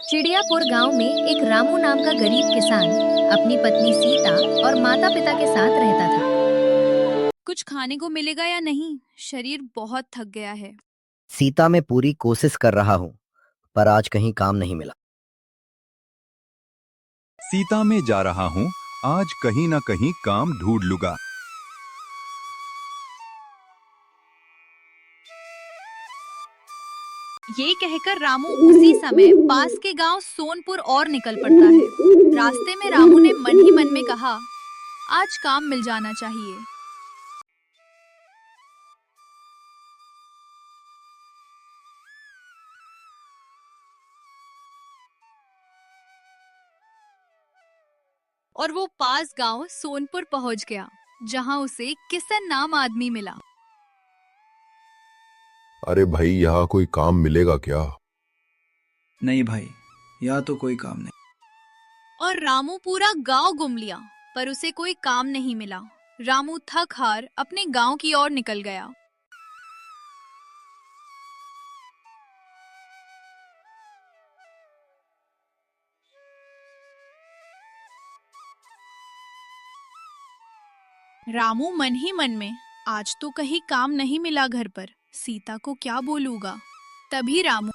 चिड़ियापुर गांव में एक रामू नाम का गरीब किसान अपनी पत्नी सीता और माता पिता के साथ रहता था। कुछ खाने को मिलेगा या नहीं? शरीर बहुत थक गया है। सीता, मैं पूरी कोशिश कर रहा हूँ, पर आज कहीं काम नहीं मिला। सीता, मैं जा रहा हूँ, आज कहीं ना कहीं काम ढूंढ लूंगा। ये कहकर रामू उसी समय पास के गांव सोनपुर और निकल पड़ता है। रास्ते में रामू ने मन ही मन में कहा, आज काम मिल जाना चाहिए। और वो पास गांव सोनपुर पहुंच गया, जहां उसे किसन नाम आदमी मिला। अरे भाई, यहाँ कोई काम मिलेगा क्या? नहीं भाई, यहाँ तो कोई काम नहीं। और रामू पूरा गांव घूम लिया, पर उसे कोई काम नहीं मिला। रामू थक हार अपने गांव की ओर निकल गया। रामू मन ही मन में, आज तो कहीं काम नहीं मिला घर पर, सीता को क्या बोलूंगा। तभी रामू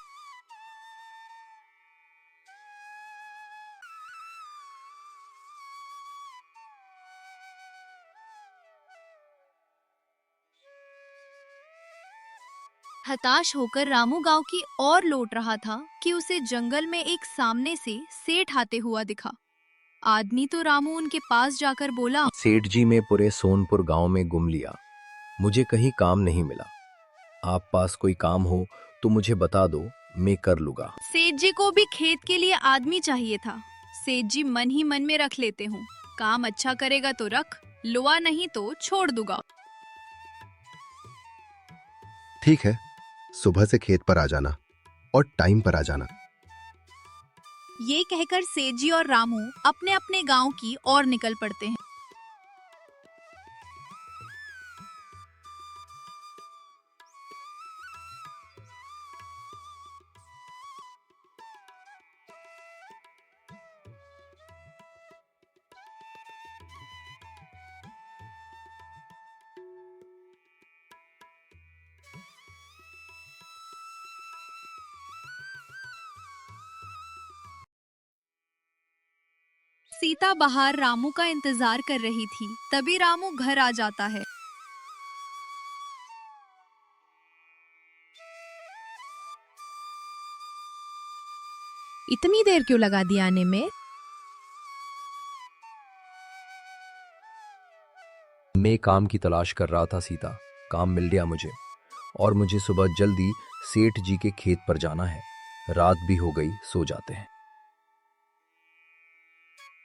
हताश होकर रामू गांव की ओर लौट रहा था कि उसे जंगल में एक सामने से सेठ आते हुआ दिखा। आदमी तो रामू उनके पास जाकर बोला, सेठ जी, मैं पूरे सोनपुर गांव में घूम लिया, मुझे कहीं काम नहीं मिला। आप पास कोई काम हो तो मुझे बता दो, मैं कर लूंगा। सेठ जी को भी खेत के लिए आदमी चाहिए था। सेठ जी मन ही मन में रख लेते हूँ, काम अच्छा करेगा तो रख, लुआ नहीं तो छोड़ दूंगा। ठीक है, सुबह से खेत पर आ जाना और टाइम पर आ जाना। ये कहकर सेठ जी और रामू अपने अपने गांव की ओर निकल पड़ते हैं। सीता बाहर रामू का इंतजार कर रही थी। तभी रामू घर आ जाता है। इतनी देर क्यों लगा दी आने में? मैं काम की तलाश कर रहा था सीता, काम मिल गया मुझे, और मुझे सुबह जल्दी सेठ जी के खेत पर जाना है। रात भी हो गई, सो जाते हैं।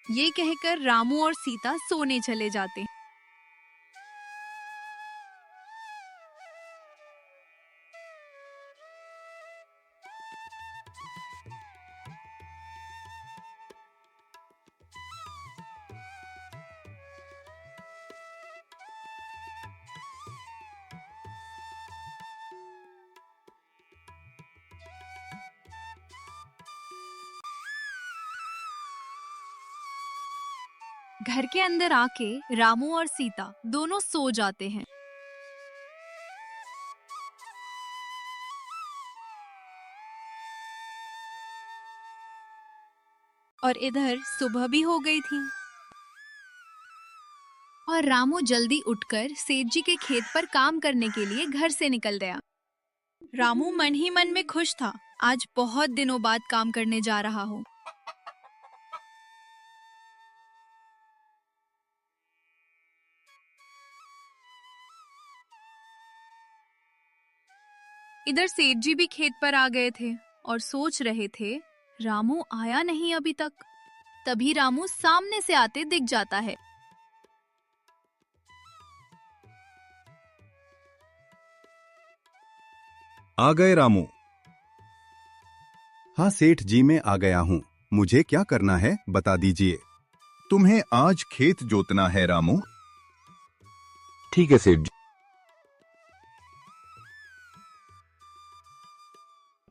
ये कहकर रामू और सीता सोने चले जाते हैं। घर के अंदर आके रामू और सीता दोनों सो जाते हैं। और इधर सुबह भी हो गई थी और रामू जल्दी उठकर सेठ जी के खेत पर काम करने के लिए घर से निकल गया। रामू मन ही मन में खुश था, आज बहुत दिनों बाद काम करने जा रहा हूँ। इधर सेठ जी भी खेत पर आ गए थे और सोच रहे थे, रामू आया नहीं अभी तक। तभी रामू सामने से आते दिख जाता है। आ गए रामू? हाँ सेठ जी, मैं आ गया हूँ। मुझे क्या करना है बता दीजिए। तुम्हें आज खेत जोतना है रामू? ठीक है सेठ जी।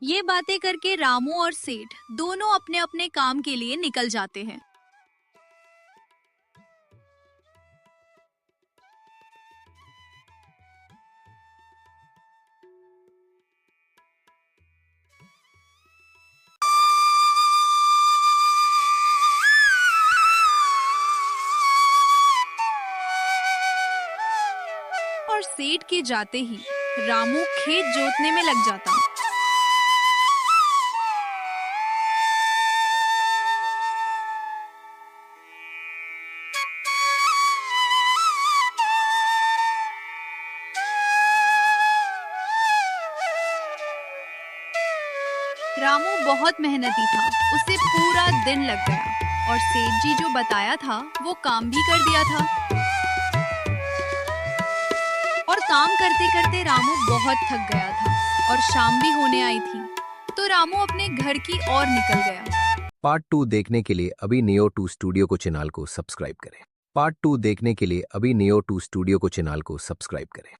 ये बातें करके रामू और सेठ दोनों अपने अपने काम के लिए निकल जाते हैं। और सेठ के जाते ही रामू खेत जोतने में लग जाता। रामू बहुत मेहनती था, उसे पूरा दिन लग गया और सेठ जी जो बताया था वो काम भी कर दिया था। और काम करते करते रामू बहुत थक गया था और शाम भी होने आई थी, तो रामू अपने घर की ओर निकल गया। पार्ट 2 देखने के लिए अभी नियो 2 स्टूडियो को चैनल को सब्सक्राइब करें। पार्ट 2 देखने के लिए अभी नियो 2 स्टूडियो को चैनल को सब्सक्राइब करें।